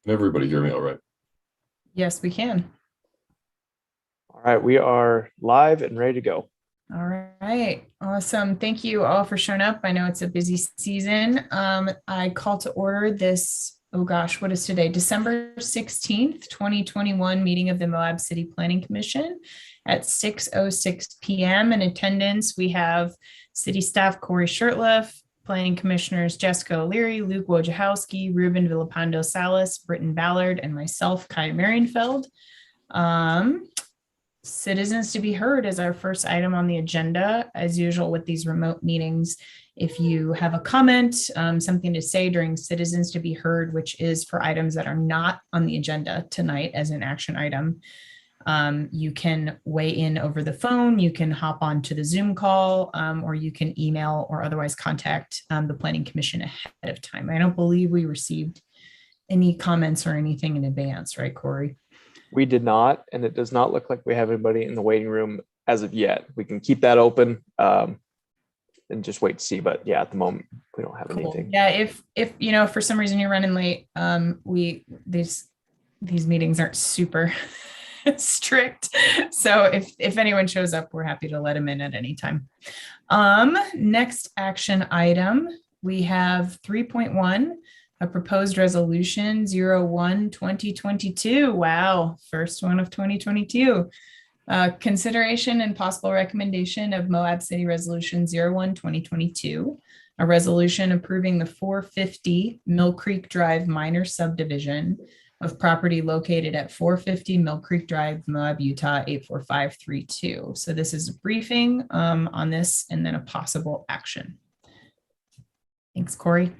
Can everybody hear me all right? Yes, we can. All right, we are live and ready to go. All right. Awesome. Thank you all for showing up. I know it's a busy season. I call to order this, oh gosh, what is today? December 16th, 2021 meeting of the Moab City Planning Commission at 6:06 p.m. In attendance, we have city staff Corey Shirtliff, planning commissioners Jessica O'Leary, Luke Wojciechowski, Ruben Villapando Salas, Britton Ballard, and myself, Kai Marienfeld. Um, Citizens to be heard is our first item on the agenda. As usual with these remote meetings, if you have a comment, something to say during citizens to be heard, which is for items that are not on the agenda tonight as an action item, you can weigh in over the phone, you can hop on to the Zoom call, or you can email or otherwise contact the Planning Commission ahead of time. I don't believe we received any comments or anything in advance, right, Corey? We did not, and it does not look like we have anybody in the waiting room as of yet. We can keep that open and just wait to see. But yeah, at the moment, we don't have Cool. anything. Yeah, if for some reason you're running late, we these meetings aren't super strict. So if anyone shows up, we're happy to let them in at any time. Next action item, we have 3.1, a proposed resolution 01/2022. Wow, first one of 2022. Consideration and possible recommendation of Moab City Resolution 01/2022, a resolution approving the 450 Mill Creek Drive minor subdivision of property located at 450 Mill Creek Drive, Moab, Utah 84532. So this is a briefing on this and then a possible action. Thanks, Corey.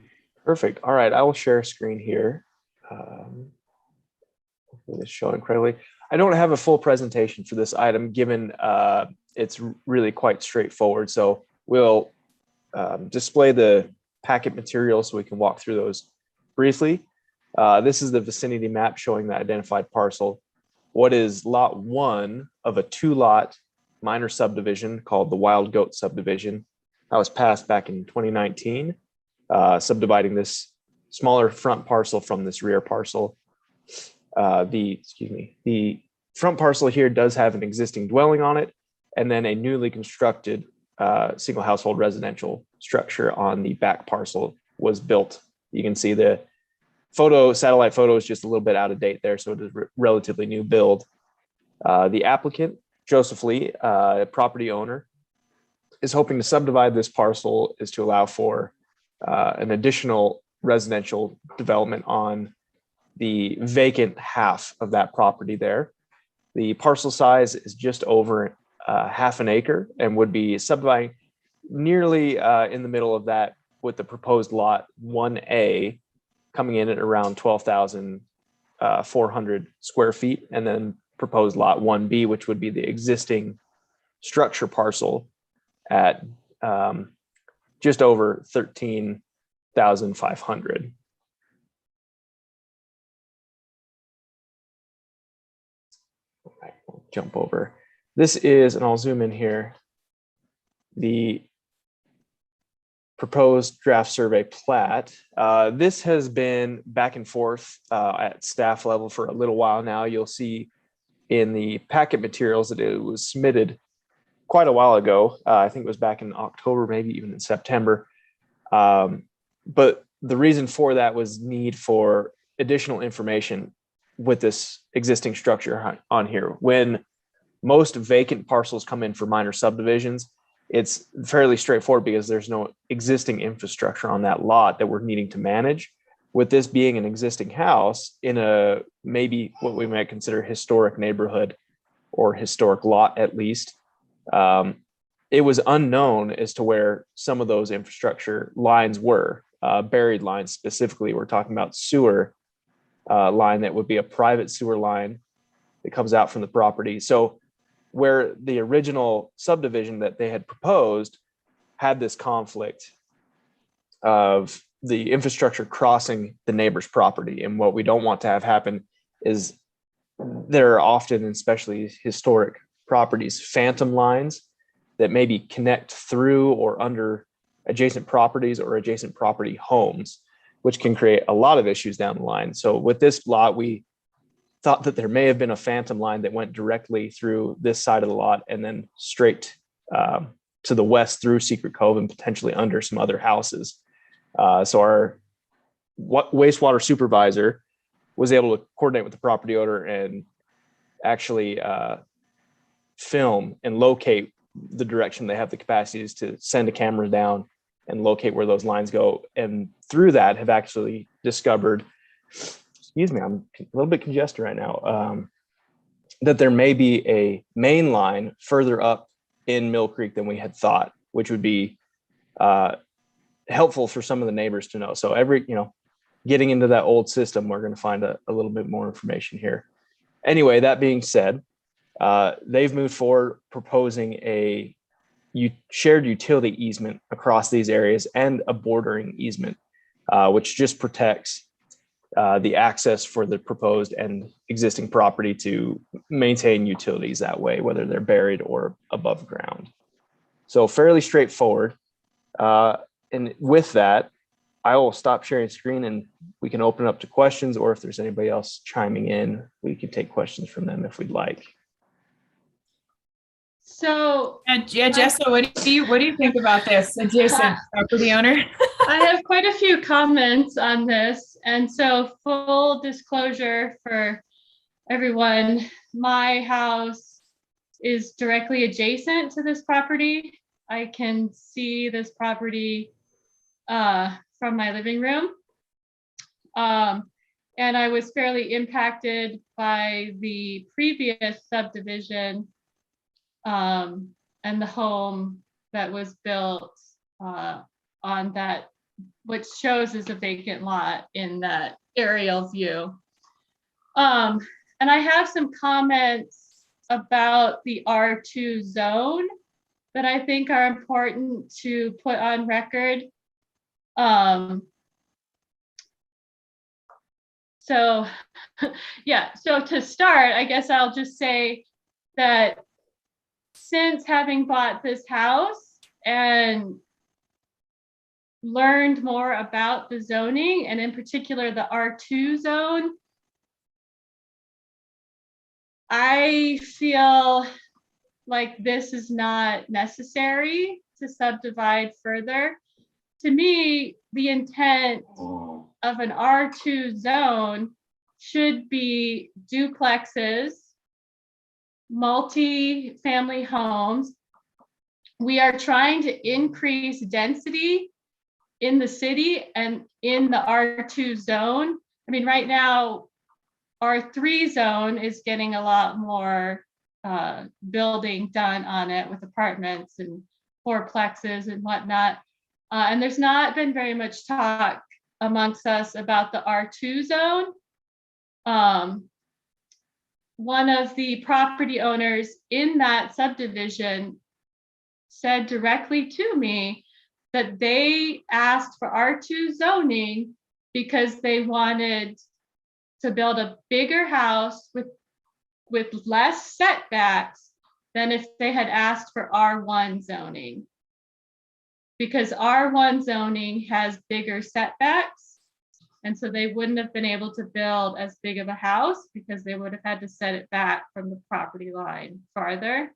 Perfect. All right, I will share a screen here. Hopefully this is showing correctly. I don't have a full presentation for this item, given it's really quite straightforward. So we'll display the packet material so we can walk through those briefly. This is the vicinity map showing the identified parcel. What is lot one of a two-lot minor subdivision called the Wild Goat subdivision. That was passed back in 2019, subdividing this smaller front parcel from this rear parcel. The front parcel here does have an existing dwelling on it, and then a newly constructed single household residential structure on the back parcel was built. You can see the satellite photo is just a little bit out of date there, so it is a relatively new build. The applicant, Joseph Lee, property owner, is hoping to subdivide this parcel is to allow for an additional residential development on the vacant half of that property there. The parcel size is just over half an acre and would be subdividing nearly in the middle of that, with the proposed lot 1A coming in at around 12,400 square feet, and then proposed lot 1B, which would be the existing structure parcel at just over 13,500. Right, we'll jump over. This is, and I'll zoom in here, the proposed draft survey plat. This has been back and forth at staff level for a little while now. You'll see in the packet materials that it was submitted quite a while ago. I think it was back in October, maybe even in September. But the reason for that was need for additional information with this existing structure on here. When most vacant parcels come in for minor subdivisions, it's fairly straightforward because there's no existing infrastructure on that lot that we're needing to manage. With this being an existing house in a maybe what we might consider historic neighborhood or historic lot at least, it was unknown as to where some of those infrastructure lines were. Buried lines specifically, we're talking about sewer line that would be a private sewer line that comes out from the property. So where the original subdivision that they had proposed had this conflict of the infrastructure crossing the neighbor's property. And what we don't want to have happen is there are often, especially historic properties, phantom lines that maybe connect through or under adjacent properties or adjacent property homes. which can create a lot of issues down the line. So with this lot, we thought that there may have been a phantom line that went directly through this side of the lot and then straight to the west through Secret Cove and potentially under some other houses. So our wastewater supervisor was able to coordinate with the property owner and actually film and locate the direction they have the capacities to send a camera down and locate where those lines go. And through that have actually discovered, excuse me, I'm a little bit congested right now, that there may be a main line further up in Mill Creek than we had thought, which would be helpful for some of the neighbors to know. So getting into that old system, we're going to find a little bit more information here. Anyway, that being said, they've moved forward proposing a shared utility easement across these areas and a bordering easement, which just protects the access for the proposed and existing property to maintain utilities that way, whether they're buried or above ground. So fairly straightforward. And with that, I will stop sharing screen and we can open up to questions, or if there's anybody else chiming in, we can take questions from them if we'd like. So yeah, Jessa, what do you think about this adjacent property owner? I have quite a few comments on this. And so full disclosure for everyone, my house is directly adjacent to this property. I can see this property from my living room. And I was fairly impacted by the previous subdivision and the home that was built on that, which shows as a vacant lot in that aerial view. And I have some comments about the R2 zone that I think are important to put on record. So to start, I guess I'll just say that since having bought this house and learned more about the zoning, and in particular the R2 zone, I feel like this is not necessary to subdivide further. To me, the intent of an R2 zone should be duplexes, multi-family homes. We are trying to increase density in the city and in the R2 zone. I mean, right now, R3 zone is getting a lot more building done on it with apartments and fourplexes and whatnot. And there's not been very much talk amongst us about the R2 zone. One of the property owners in that subdivision said directly to me that they asked for R2 zoning because they wanted to build a bigger house with less setbacks than if they had asked for R1 zoning. Because R1 zoning has bigger setbacks, and so they wouldn't have been able to build as big of a house because they would have had to set it back from the property line farther.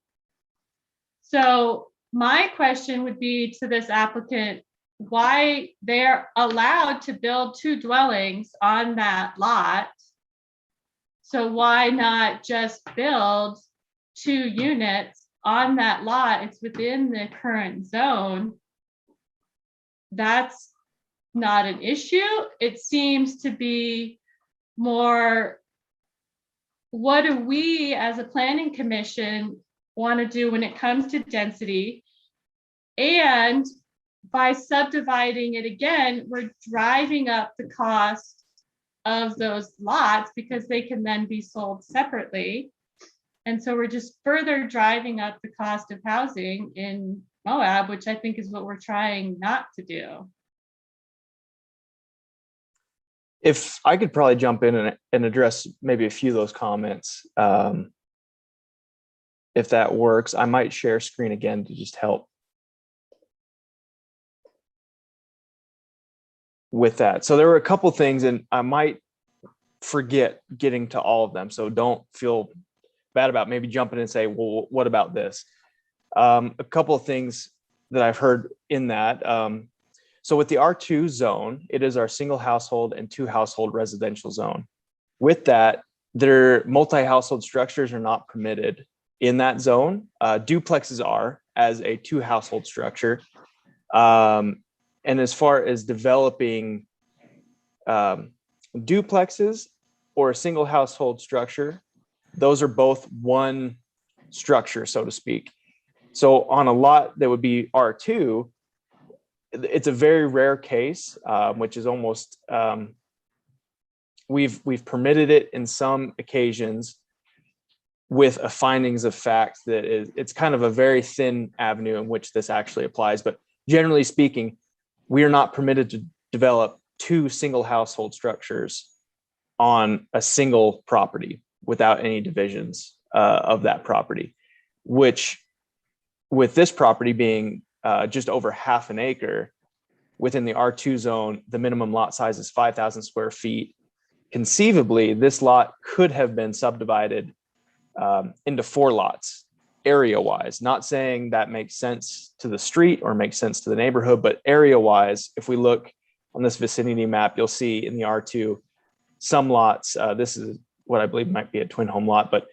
So my question would be to this applicant, why they're allowed to build 2 dwellings on that lot. So why not just build 2 units on that lot? It's within the current zone. That's not an issue. It seems to be more, what do we as a planning commission want to do when it comes to density? And by subdividing it again, we're driving up the cost of those lots because they can then be sold separately. And so we're just further driving up the cost of housing in Moab, which I think is what we're trying not to do. If I could probably jump in and address maybe a few of those comments, if that works, I might share screen again to just help. with that. So there were a couple things, and I might forget getting to all of them. So don't feel bad about maybe jumping in and say, well, what about this? A couple of things that I've heard in that. So with the R2 zone, it is our single household and 2 household residential zone. With that, their multi-household structures are not permitted in that zone. Duplexes are, as a 2 household structure. And as far as developing duplexes or a single household structure, those are both one structure, so to speak. So on a lot that would be R2, it's a very rare case, which is almost, we've permitted it in some occasions with a findings of fact that it's kind of a very thin avenue in which this actually applies. But generally speaking, we are not permitted to develop 2 single household structures on a single property without any divisions of that property, which with this property being just over half an acre within the R2 zone, the minimum lot size is 5,000 square feet. Conceivably, this lot could have been subdivided into 4 lots area wise. Not saying that makes sense to the street or makes sense to the neighborhood, but area wise, if we look on this vicinity map, you'll see in the R2 some lots. This is what I believe might be a twin home lot, but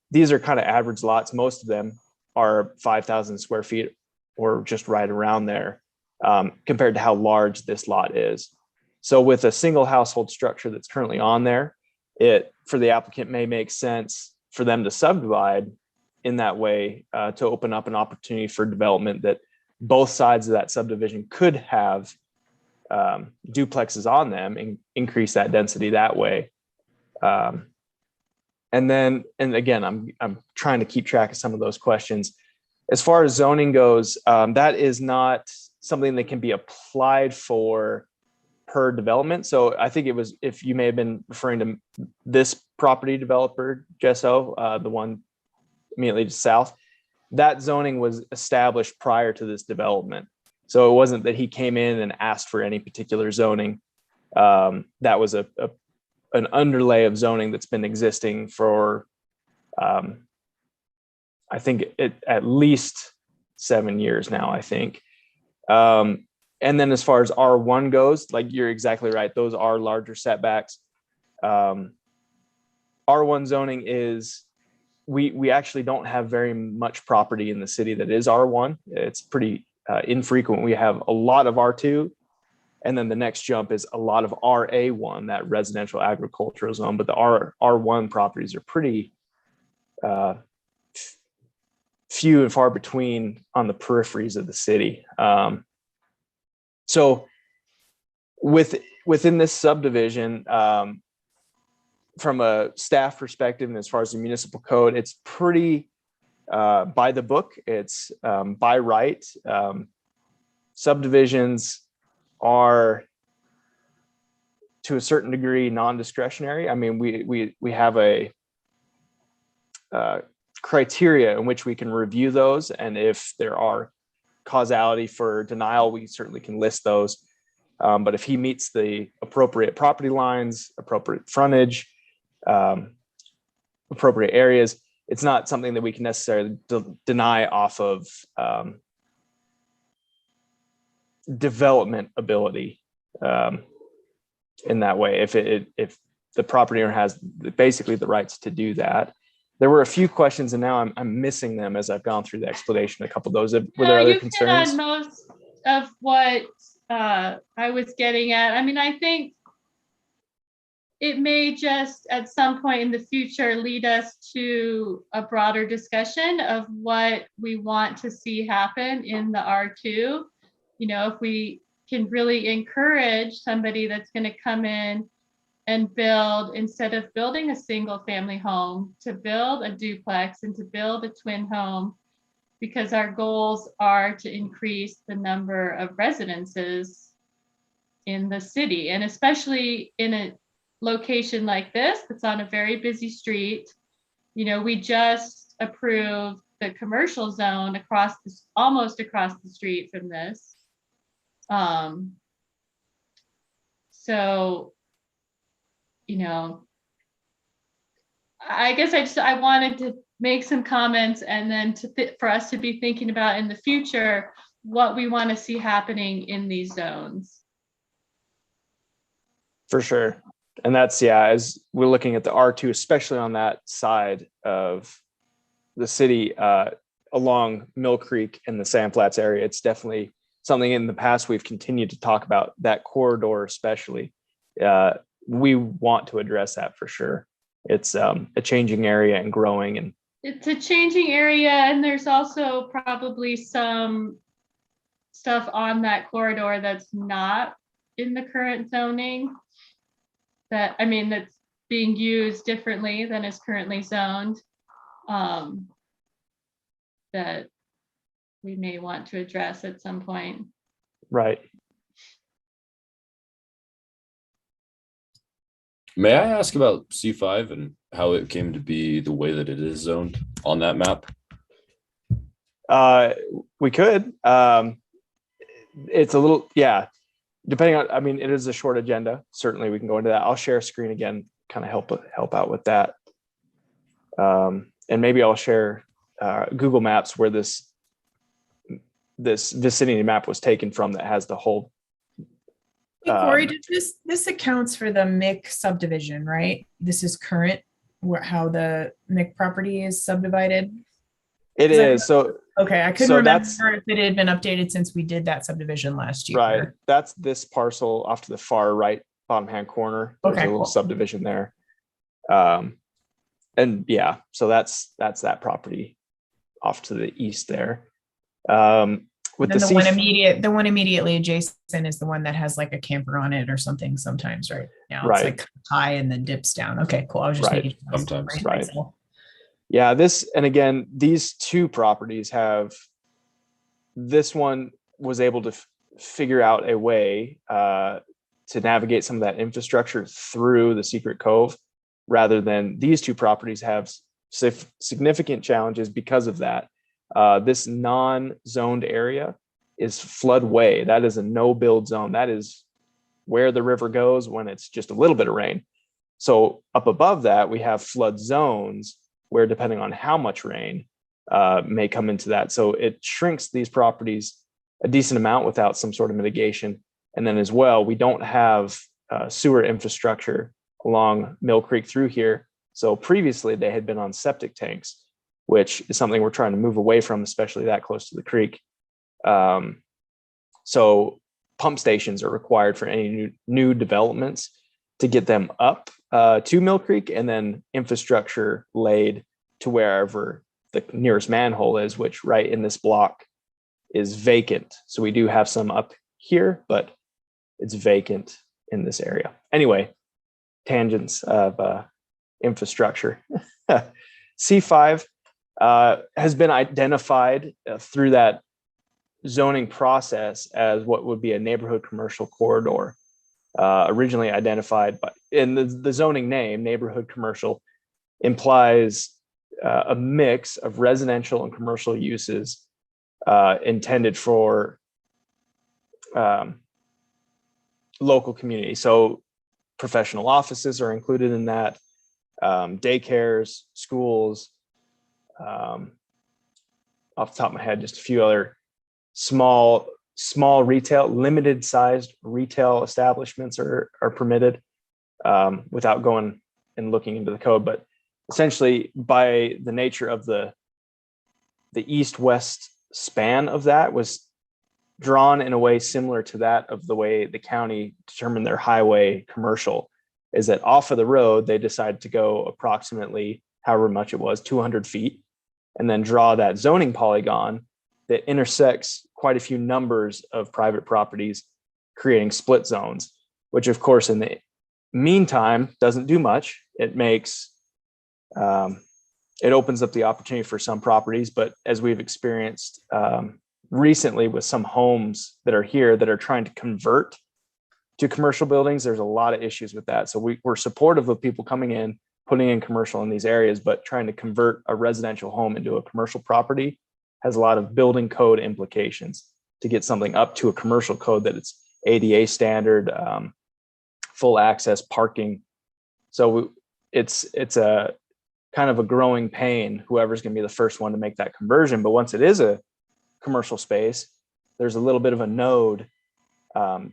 these are kind of average lots. Most of them are 5,000 square feet or just right around there, compared to how large this lot is. So with a single household structure that's currently on there, it for the applicant may make sense for them to subdivide in that way, to open up an opportunity for development that both sides of that subdivision could have duplexes on them and increase that density that way. And again, I'm trying to keep track of some of those questions. As far as zoning goes, that is not something that can be applied for per development. So I think it was, if you may have been referring to this property developer, Gesso, the one immediately to south, that zoning was established prior to this development. So it wasn't that he came in and asked for any particular zoning. That was an underlay of zoning that's been existing for, I think at least 7 years now, I think. And then as far as R1 goes, like you're exactly right, those are larger setbacks. R1 zoning is, we actually don't have very much property in the city that is R1. It's pretty infrequent. We have a lot of R2, and then the next jump is a lot of RA1, that residential agricultural zone. But the R1 properties are pretty few and far between on the peripheries of the city. So within this subdivision, from a staff perspective, and as far as the municipal code, it's pretty by the book. It's by right. Subdivisions are, to a certain degree, non-discretionary. I mean, we have a criteria in which we can review those, and if there are causality for denial, we certainly can list those. But if he meets the appropriate property lines, appropriate frontage, appropriate areas, it's not something that we can necessarily deny off of development ability in that way. If the property owner has basically the rights to do that. There were a few questions, and now I'm missing them as I've gone through the explanation. A couple of those. Were there other concerns? Hit on most of what I was getting at. I mean, I think it may just at some point in the future lead us to a broader discussion of what we want to see happen in the R2. You know, if we can really encourage somebody that's going to come in and build, instead of building a single family home, to build a duplex and to build a twin home, because our goals are to increase the number of residences in the city, and especially in a location like this that's on a very busy street. You know, we just approved the commercial zone almost across the street from this. So, you know, I guess I wanted to make some comments and then for us to be thinking about in the future what we want to see happening in these zones. For sure. And that's, yeah, as we're looking at the R2, especially on that side of the city, along Mill Creek and the Sand Flats area, it's definitely something in the past we've continued to talk about, that corridor especially. We want to address that for sure. It's a changing area and growing, and it's a changing area, and there's also probably some stuff on that corridor that's not in the current zoning, that, I mean, that's being used differently than is currently zoned, that we may want to address at some point. right. May I ask about C5 and how it came to be the way that it is zoned on that map? We could. It's a little, yeah, depending on, I mean, it is a short agenda. Certainly we can go into that. I'll share a screen again, kind of help out with that. And maybe I'll share Google Maps where this vicinity map was taken from, that has the whole. Hey, Corey, this accounts for the MIC subdivision, right? This is current, how the MIC property is subdivided. It is. So, okay, I couldn't so remember if it had been updated since we did that subdivision last year. right. That's this parcel off to the far right bottom hand corner. There's Okay, a little cool. subdivision there. And yeah, so that's that property off to the east there. With Then the the one immediately adjacent is the one that has like a camper on it or something sometimes, right? Now Right. it's like high and then dips down. Okay, cool. I was just Right. making Sometimes. Right. Yeah, and again, these two properties this one was able to figure out a way to navigate some of that infrastructure through the secret cove, rather than these two properties have significant challenges because of that. This non-zoned area is floodway. That is a no-build zone. That is where the river goes when it's just a little bit of rain. So up above that, we have flood zones where, depending on how much rain may come into that. So it shrinks these properties a decent amount without some sort of mitigation. And then as well, we don't have sewer infrastructure along Mill Creek through here. So previously they had been on septic tanks, which is something we're trying to move away from, especially that close to the creek. So pump stations are required for any new developments to get them up to Mill Creek, and then infrastructure laid to wherever the nearest manhole is, which right in this block is vacant. So we do have some up here, but it's vacant in this area. Anyway, tangents of infrastructure. C5 has been identified through that zoning process as what would be a neighborhood commercial corridor. Originally identified by, in the zoning name, neighborhood commercial implies a mix of residential and commercial uses intended for local community. So professional offices are included in that, daycares, schools, off the top of my head, just a few other small retail, limited sized retail establishments are permitted, without going and looking into the code. But essentially, by the nature of the east-west span of that, was drawn in a way similar to that of the way the county determined their highway commercial, is that off of the road, they decided to go approximately however much it was, 200 feet, and then draw that zoning polygon that intersects quite a few numbers of private properties, creating split zones, which of course in the meantime doesn't do much. It makes, it opens up the opportunity for some properties, but as we've experienced recently with some homes that are here that are trying to convert to commercial buildings, there's a lot of issues with that. So we're supportive of people coming in, putting in commercial in these areas, but trying to convert a residential home into a commercial property has a lot of building code implications to get something up to a commercial code that it's ADA standard, full access parking. So it's a kind of a growing pain, whoever's going to be the first one to make that conversion. But once it is a commercial space, there's a little bit of a node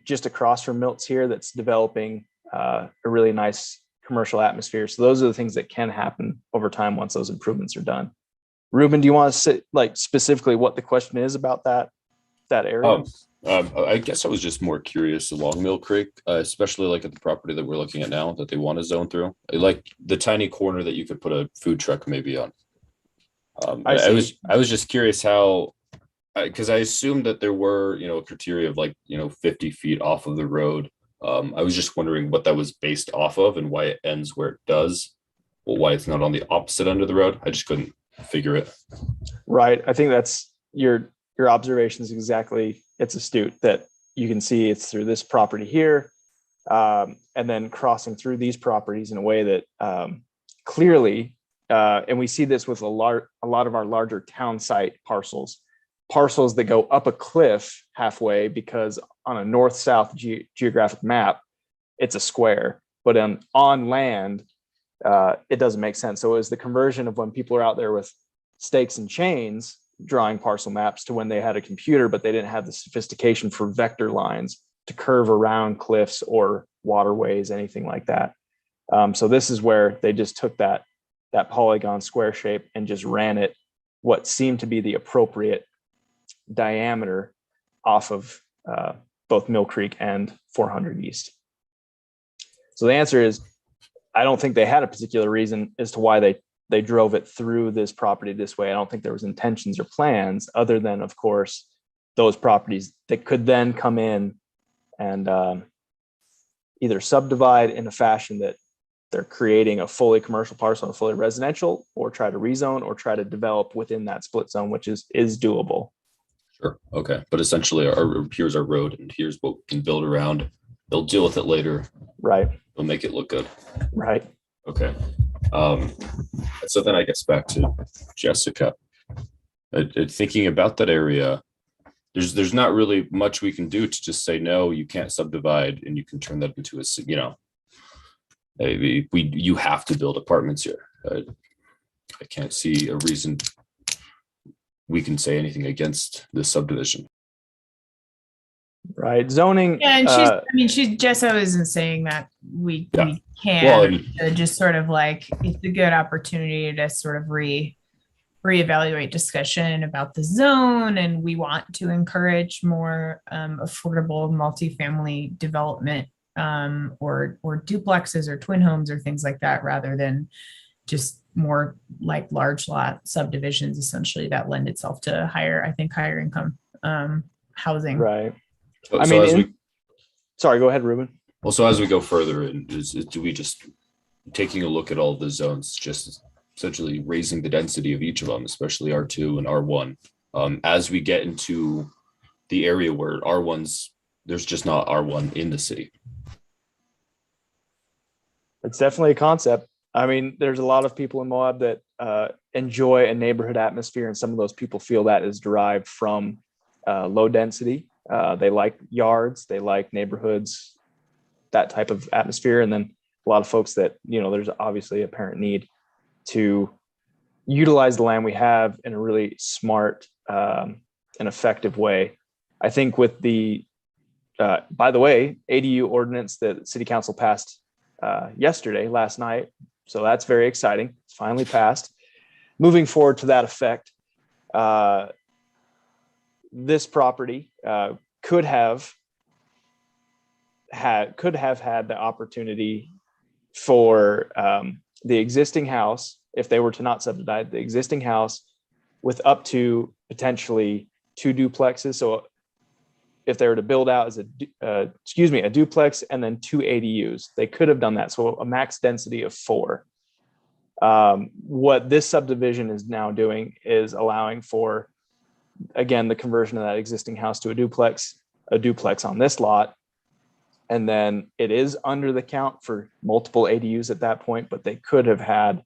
just across from Milt's here that's developing a really nice commercial atmosphere. So those are the things that can happen over time once those improvements are done. Ruben, do you want to say like specifically what the question is about that area? I guess I was just more curious along Mill Creek, especially like at the property that we're looking at now that they want to zone through, like the tiny corner that you could put a food truck maybe on. I was just curious how, because I assumed that there were, a criteria of like, 50 feet off of the road. I was just wondering what that was based off of and why it ends where it does, or why it's not on the opposite end of the road. I just couldn't figure it. Right. I think that's your observation is exactly, it's astute that you can see it's through this property here, and then crossing through these properties in a way that clearly, and we see this with a lot of our larger town site parcels that go up a cliff halfway, because on a north-south geographic map, it's a square, but on land, it doesn't make sense. So it was the conversion of when people are out there with stakes and chains drawing parcel maps to when they had a computer, but they didn't have the sophistication for vector lines to curve around cliffs or waterways, anything like that. So this is where they just took that polygon square shape and just ran it what seemed to be the appropriate diameter off of both Mill Creek and 400 East. So the answer is, I don't think they had a particular reason as to why they drove it through this property this way. I don't think there was intentions or plans other than, of course, those properties that could then come in and either subdivide in a fashion that they're creating a fully commercial parcel and a fully residential, or try to rezone or try to develop within that split zone, which is doable. Sure. Okay. But essentially here's our road and here's what we can build around. They'll deal with it later. Right. They'll make it look good. Right. Okay. So then I guess back to Jessica. Thinking about that area, there's not really much we can do to just say, no, you can't subdivide and you can turn that into you have to build apartments here. I can't see a reason we can say anything against this subdivision. Right. Zoning. Yeah, and Jessa isn't saying that we can. Well, just sort of like, it's a good opportunity to sort of reevaluate discussion about the zone, and we want to encourage more affordable multifamily development, or duplexes or twin homes or things like that, rather than just more like large lot subdivisions, essentially, that lend itself to higher income housing. Right. So sorry, go ahead, Ruben. Also, as we go further in, do we just taking a look at all the zones, just essentially raising the density of each of them, especially R2 and R1, as we get into the area where there's just not R1 in the city? It's definitely a concept. I mean, there's a lot of people in Moab that enjoy a neighborhood atmosphere, and some of those people feel that is derived from low density. They like yards, they like neighborhoods, that type of atmosphere. And then a lot of folks that, there's obviously a apparent need to utilize the land we have in a really smart and effective way. I think with the, by the way, ADU ordinance that City Council passed last night. So that's very exciting. It's finally passed. Moving forward to that effect, this property could have had the opportunity for the existing house, if they were to not subdivide the existing house, with up to potentially 2 duplexes. So if they were to build out as a duplex and then 2 ADUs, they could have done that. So a max density of 4. What this subdivision is now doing is allowing for, again, the conversion of that existing house to a duplex on this lot. And then it is under the count for multiple ADUs at that point, but they could have had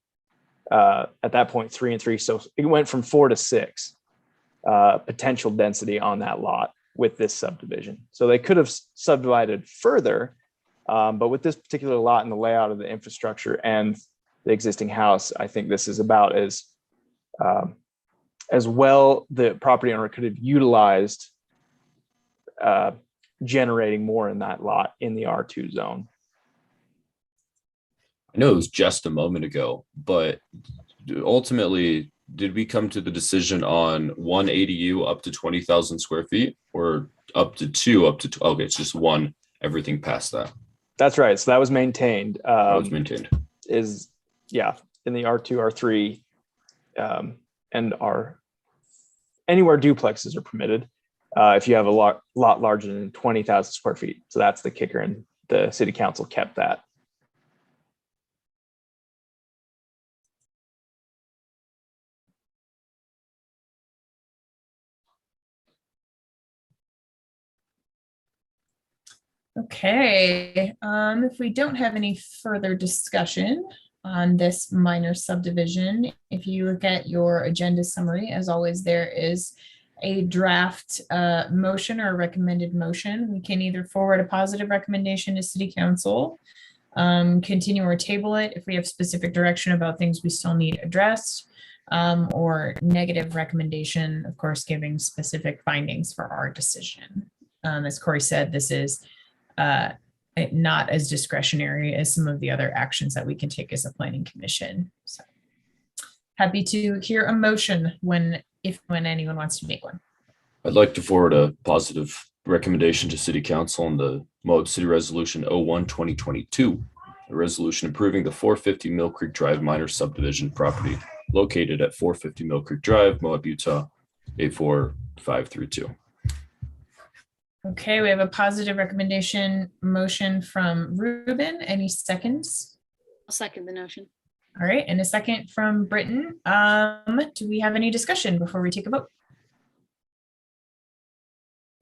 at that point 3 and 3. So it went from 4 to 6 potential density on that lot with this subdivision. So they could have subdivided further But with this particular lot and the layout of the infrastructure and the existing house, I think this is about as well the property owner could have utilized generating more in that lot in the R2 zone. I know it was just a moment ago, but ultimately, did we come to the decision on one ADU up to 20,000 square feet or up to two, okay, it's just one, everything past that? That's right. So that was maintained. That was maintained. Is, yeah, in the R2, R3, and anywhere duplexes are permitted if you have a lot larger than 20,000 square feet. So that's the kicker, and the city council kept that. Okay, if we don't have any further discussion on this minor subdivision, if you look at your agenda summary, as always, there is a draft motion or a recommended motion. We can either forward a positive recommendation to city council, continue or table it if we have specific direction about things we still need addressed, or negative recommendation, of course, giving specific findings for our decision. As Corey said, this is not as discretionary as some of the other actions that we can take as a planning commission. So happy to hear a motion when anyone wants to make one. I'd like to forward a positive recommendation to city council on the Moab City Resolution 01-2022, a resolution approving the 450 Mill Creek Drive minor subdivision property located at 450 Mill Creek Drive, Moab, Utah, 84532. Okay, we have a positive recommendation motion from Ruben. Any seconds? I'll second the notion. All right, and a second from Britton. Do we have any discussion before we take a vote?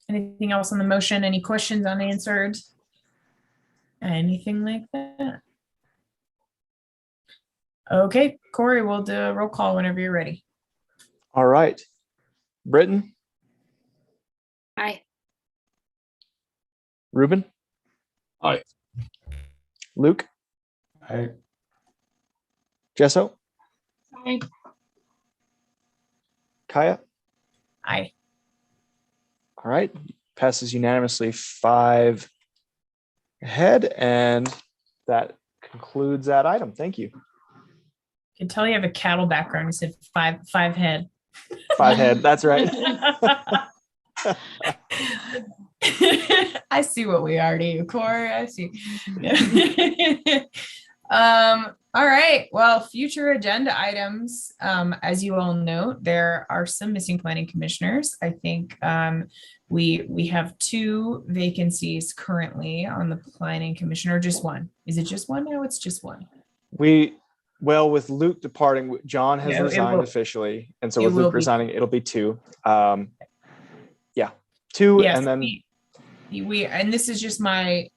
Anything else on the motion? Any questions unanswered? Anything like that? Okay, Corey, we'll do a roll call whenever you're ready. All right. Britton, Aye. Ruben? Aye. Luke? Aye. Jesso? Aye. Kaya? Aye. All right. Passes unanimously 5 ahead, and that concludes that item. Thank you. I can tell you have a cattle background. You said five head. 5 head. That's right. I see what we are to you, Corey. I see. All right. Well, future agenda items. As you all know, there are some missing planning commissioners. I think we have 2 vacancies currently on the planning commission, or just one. Is it just one? No, it's just one. Well, with Luke departing, John has Yeah, it resigned will- officially, and so it with will Luke be- resigning, it'll be 2. Yeah, 2, Yes, and then we and this is just my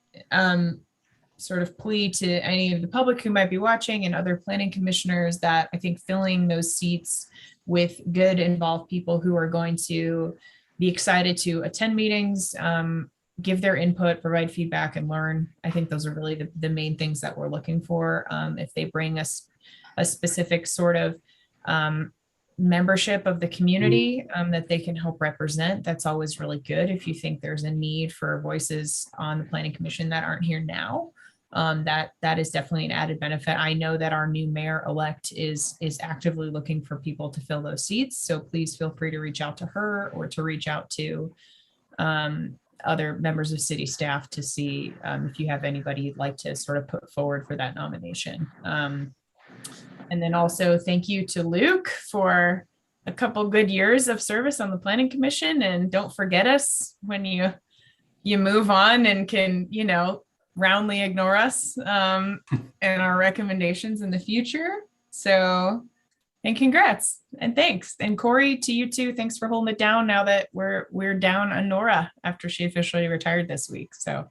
sort of plea to any of the public who might be watching and other planning commissioners that I think filling those seats with good involved people who are going to be excited to attend meetings, give their input, provide feedback, and learn. I think those are really the main things that we're looking for. If they bring us a specific sort of membership of the community that they can help represent, that's always really good. If you think there's a need for voices on the planning commission that aren't here now, that is definitely an added benefit. I know that our new mayor-elect is actively looking for people to fill those seats, so please feel free to reach out to her or to reach out to other members of city staff to see if you have anybody you'd like to sort of put forward for that nomination. And then also thank you to Luke for a couple good years of service on the planning commission, and don't forget us when you move on and can, roundly ignore us and our recommendations in the future. So, and congrats and thanks. And Corey, to you too, thanks for holding it down now that we're down on Nora after she officially retired this week. So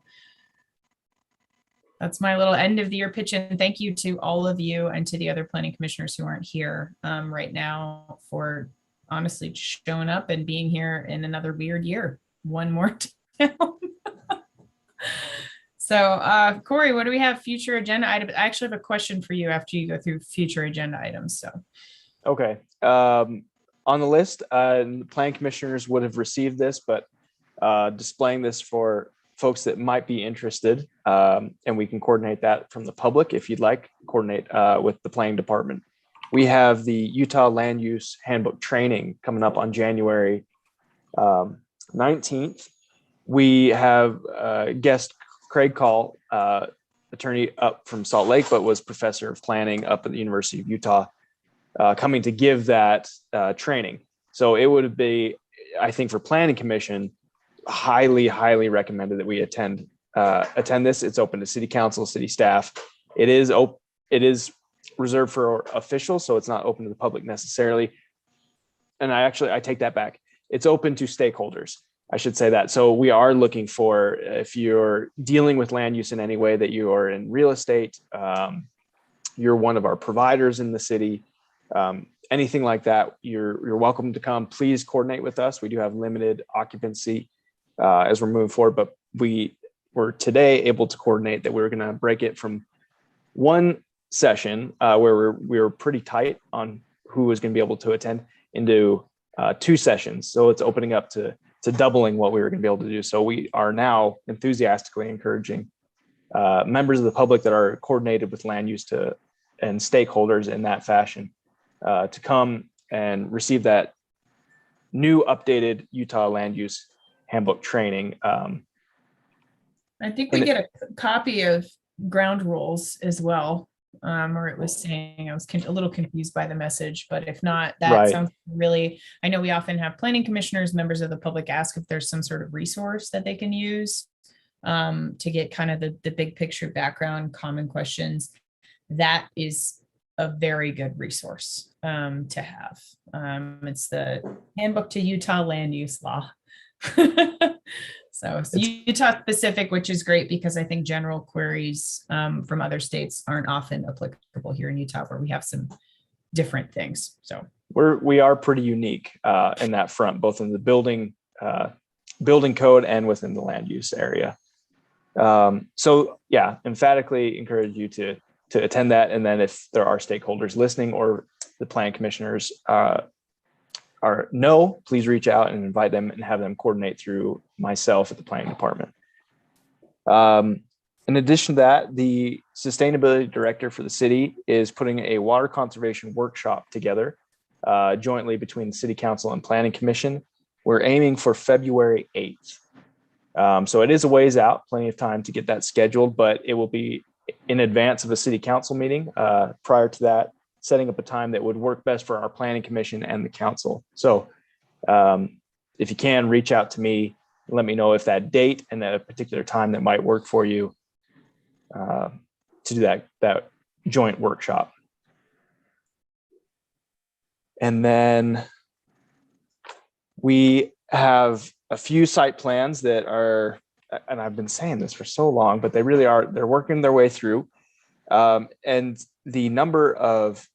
that's my little end of the year pitch. And thank you to all of you and to the other planning commissioners who aren't here right now for honestly showing up and being here in another weird year one more time. So Corey, what do we have future agenda items? I actually have a question for you after you go through future agenda items. So Okay. On the list, the planning commissioners would have received this, but displaying this for folks that might be interested, and we can coordinate that from the public if you'd like, coordinate with the planning department. We have the Utah Land Use Handbook training coming up on January 19th. We have guest Craig Call, attorney up from Salt Lake, but was professor of planning up at the University of Utah, coming to give that training. So it would be, I think, for planning commission, highly recommended that we attend this. It's open to city council, city staff. It is reserved for officials, so it's not open to the public necessarily. And I take that back. It's open to stakeholders. I should say that. So we are looking for, if you're dealing with land use in any way, that you are in real estate, you're one of our providers in the city, anything like that, you're welcome to come. Please coordinate with us. We do have limited occupancy as we're moving forward, but we were today able to coordinate that we were going to break it from one session where we were pretty tight on who was going to be able to attend into 2 sessions. So it's opening up to doubling what we were going to be able to do. So we are now enthusiastically encouraging members of the public that are coordinated with land use and stakeholders in that fashion to come and receive that new updated Utah Land Use Handbook training. I think we get a copy of ground rules as well. Or it was saying, I was a little confused by the message, but if not, that Right. sounds really, I know we often have planning commissioners, members of the public ask if there's some sort of resource that they can use to get kind of the big picture background, common questions. That is a very good resource to have. It's the Handbook to Utah Land Use Law. So Utah specific, which is great because I think general queries from other states aren't often applicable here in Utah, where we have some different things. So we are pretty unique in that front, both in the building code and within the land use area. So yeah, emphatically encourage you to attend that. And then if there are stakeholders listening or the planning commissioners please reach out and invite them and have them coordinate through myself at the planning department. In addition to that, the sustainability director for the city is putting a water conservation workshop together jointly between the city council and planning commission. We're aiming for February 8th. So it is a ways out, plenty of time to get that scheduled, but it will be in advance of a city council meeting. Prior to that, setting up a time that would work best for our planning commission and the council. So if you can, reach out to me, let me know if that date and at a particular time that might work for you to do that joint workshop. And then we have a few site plans that are, and I've been saying this for so long, but they're working their way through. And the number of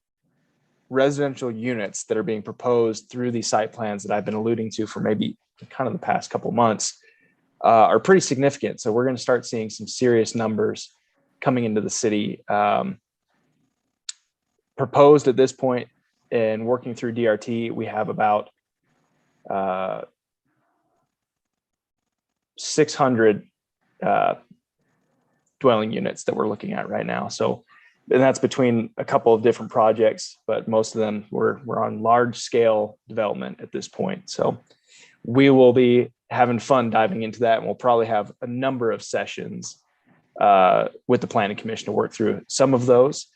residential units that are being proposed through these site plans that I've been alluding to for maybe kind of the past couple months are pretty significant. So we're going to start seeing some serious numbers coming into the city. Proposed at this point and working through DRT, we have about 600 dwelling units that we're looking at right now. So, and that's between a couple of different projects, but most of them we're on large scale development at this point. So we will be having fun diving into that, and we'll probably have a number of sessions with the planning commission to work through some of those.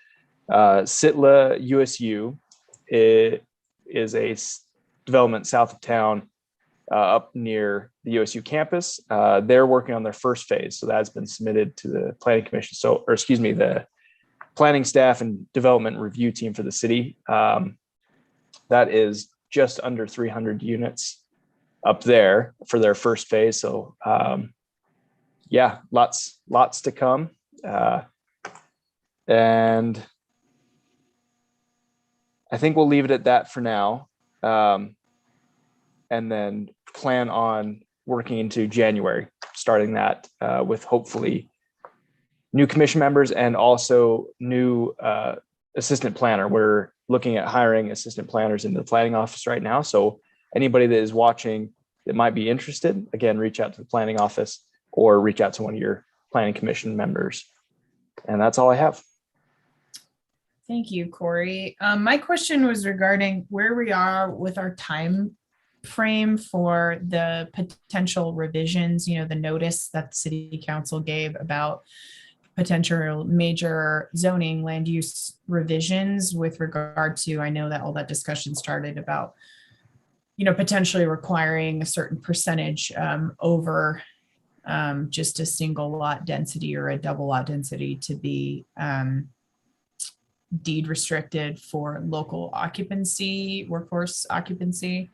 Sitla USU is a development south of town up near the USU campus. They're working on their first phase. So that's been submitted to the planning commission. The planning staff and development review team for the city. That is just under 300 units up there for their first phase. So yeah, lots to come. And I think we'll leave it at that for now. And then plan on working into January, starting that with hopefully new commission members and also new assistant planner. We're looking at hiring assistant planners into the planning office right now. So anybody that is watching that might be interested, again, reach out to the planning office or reach out to one of your planning commission members. And that's all I have. Thank you, Corey. My question was regarding where we are with our time frame for the potential revisions, the notice that the city council gave about potential major zoning land use revisions with regard to, I know that all that discussion started about, potentially requiring a certain percentage over just a single lot density or a double lot density to be deed restricted for local occupancy, workforce occupancy.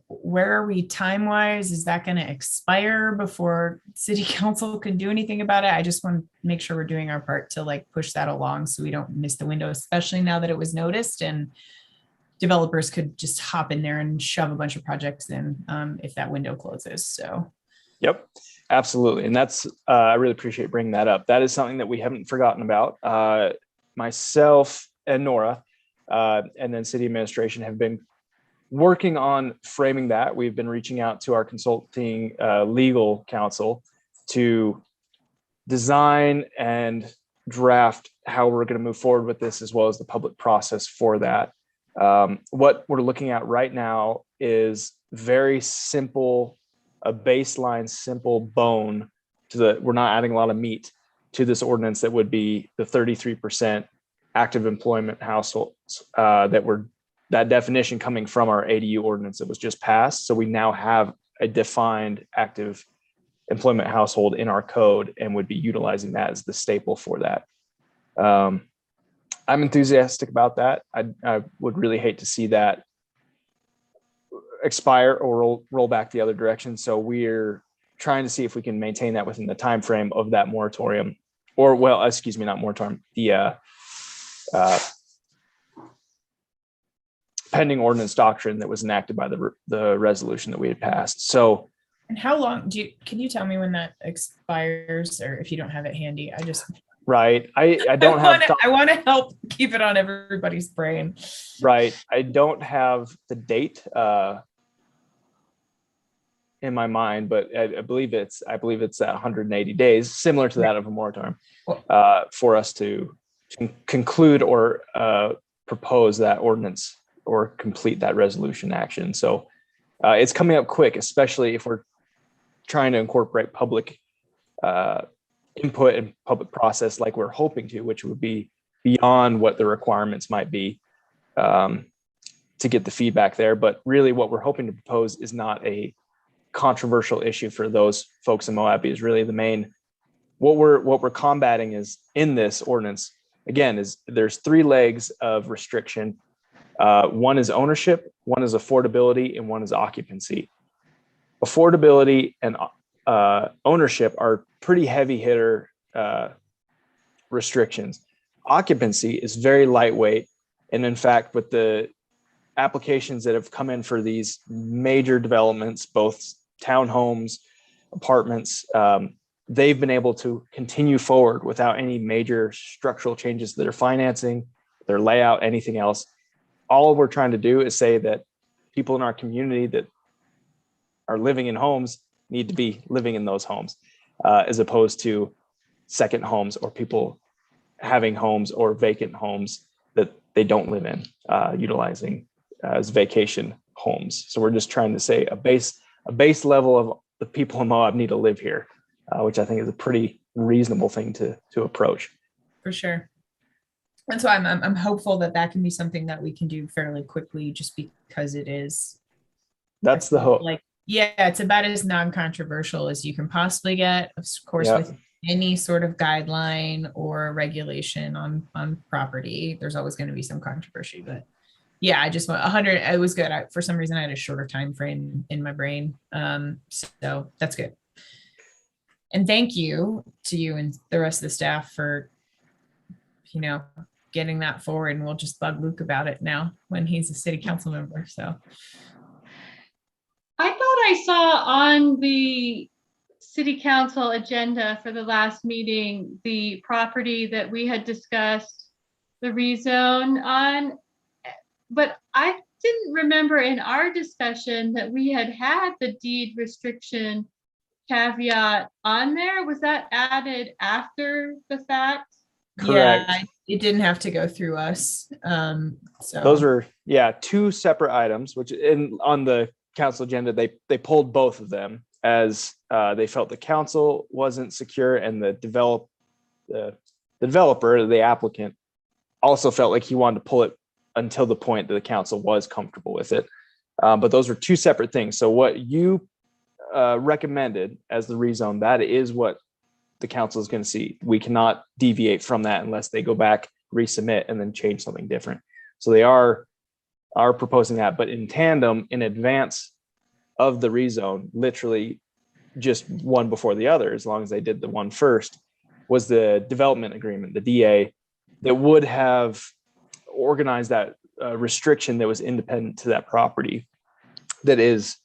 Where are we time-wise? Is that going to expire before city council can do anything about it? I just want to make sure we're doing our part to push that along so we don't miss the window, especially now that it was noticed and developers could just hop in there and shove a bunch of projects in if that window closes. So. Yep, absolutely. And that's, I really appreciate bringing that up. That is something that we haven't forgotten about. Myself and Nora, and then city administration have been working on framing that. We've been reaching out to our consulting legal counsel to design and draft how we're going to move forward with this, as well as the public process for that. What we're looking at right now is very simple, a baseline simple bone we're not adding a lot of meat to this ordinance that would be the 33% active employment households that definition coming from our ADU ordinance that was just passed. So we now have a defined active employment household in our code and would be utilizing that as the staple for that. I'm enthusiastic about that. I would really hate to see that expire or roll back the other direction. So we're trying to see if we can maintain that within the time frame of that moratorium, or not moratorium, the pending ordinance doctrine that was enacted by the resolution that we had passed. So, and how long can you tell me when that expires, or if you don't have it handy? Right. I don't have. I want to help keep it on everybody's brain. Right. I don't have the date in my mind, but I believe it's 180 days, similar to that of a moratorium, for us to conclude or propose that ordinance or complete that resolution action. So it's coming up quick, especially if we're trying to incorporate public input and public process like we're hoping to, which would be beyond what the requirements might be to get the feedback there. But really what we're hoping to propose is not a controversial issue for those folks in Moab. Is really the main, what we're combating is in this ordinance, again, is there's three legs of restriction. One is ownership, one is affordability, and one is occupancy. Affordability and ownership are pretty heavy hitter restrictions. Occupancy is very lightweight. And in fact, with the applications that have come in for these major developments, both townhomes, apartments, they've been able to continue forward without any major structural changes to their financing, their layout, anything else. All we're trying to do is say that people in our community that are living in homes need to be living in those homes, as opposed to second homes or people having homes or vacant homes that they don't live in, utilizing as vacation homes. So we're just trying to say a base level of the people in Moab need to live here, which I think is a pretty reasonable thing to approach. For sure. And so I'm hopeful that can be something that we can do fairly quickly, just because it is. That's the hope. It's about as non-controversial as you can possibly get, of course, with any sort of guideline or regulation on property. There's always going to be some controversy, but yeah, I just want 100. It was good. For some reason, I had a shorter time frame in my brain. So that's good. And thank you to you and the rest of the staff for, getting that forward. And we'll just bug Luke about it now when he's a city council member. So I thought I saw on the city council agenda for the last meeting, the property that we had discussed the rezone on. But I didn't remember in our discussion that we had the deed restriction caveat on there. Was that added after the fact? Correct. Yeah, it didn't have to go through us. So Those are, two separate items, which on the council agenda, they pulled both of them as they felt the council wasn't secure, and the developer, the applicant, also felt like he wanted to pull it until the point that the council was comfortable with it. But those were two separate things. So what you recommended as the rezone, that is what the council is going to see. We cannot deviate from that unless they go back, resubmit, and then change something different. So they are proposing that, but in tandem, in advance of the rezone, literally just one before the other, as long as they did the one first, was the development agreement, the DA, that would have organized that restriction that was independent to that property. That is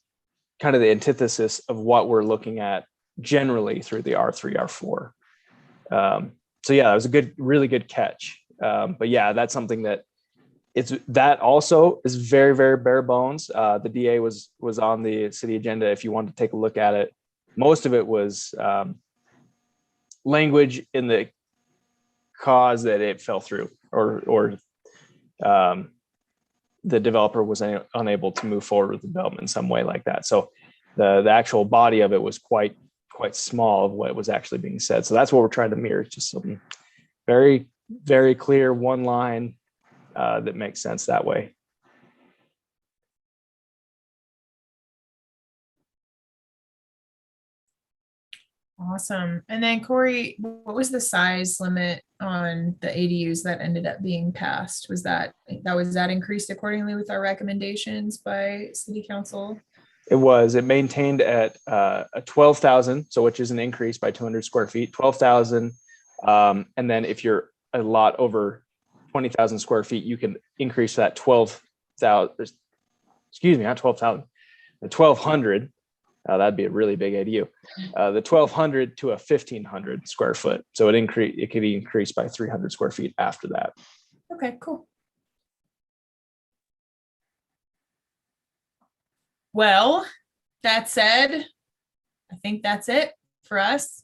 kind of the antithesis of what we're looking at generally through the R3, R4. So yeah, that was a really good catch. But yeah, that's something that also is very, very bare bones. The DA was on the city agenda if you wanted to take a look at it. Most of it was language in the cause that it fell through, or the developer was unable to move forward with the development in some way like that. So the actual body of it was quite small of what was actually being said. So that's what we're trying to mirror, just something very, very clear, one line that makes sense that way. awesome. And then Corey, what was the size limit on the ADUs that ended up being passed? Was that increased accordingly with our recommendations by city council? It maintained at a 12,000, so which is an increase by 200 square feet, 12,000. And then if you're a lot over 20,000 square feet, you can increase that 12,000, excuse me, not 12,000, the 1,200. That'd be a really big ADU. The 1,200 to a 1,500 square foot. So it could be increased by 300 square feet after that. Okay, cool. Well, that said, I think that's it for us.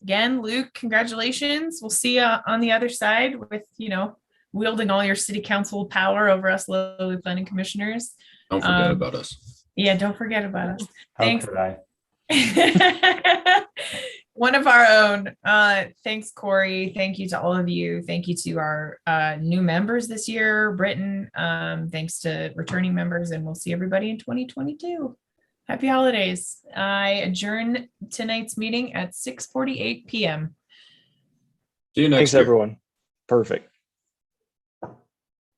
Again, Luke, congratulations. We'll see you on the other side with, wielding all your city council power over us lowly planning commissioners. Don't forget about us. Yeah, don't forget about us. How Thanks. could I? One of our own. Thanks, Corey. Thank you to all of you. Thank you to our new members this year, Britton. Thanks to returning members, and we'll see everybody in 2022. Happy holidays. I adjourn tonight's meeting at 6:48 p.m. See you next Thanks, year. everyone. Perfect.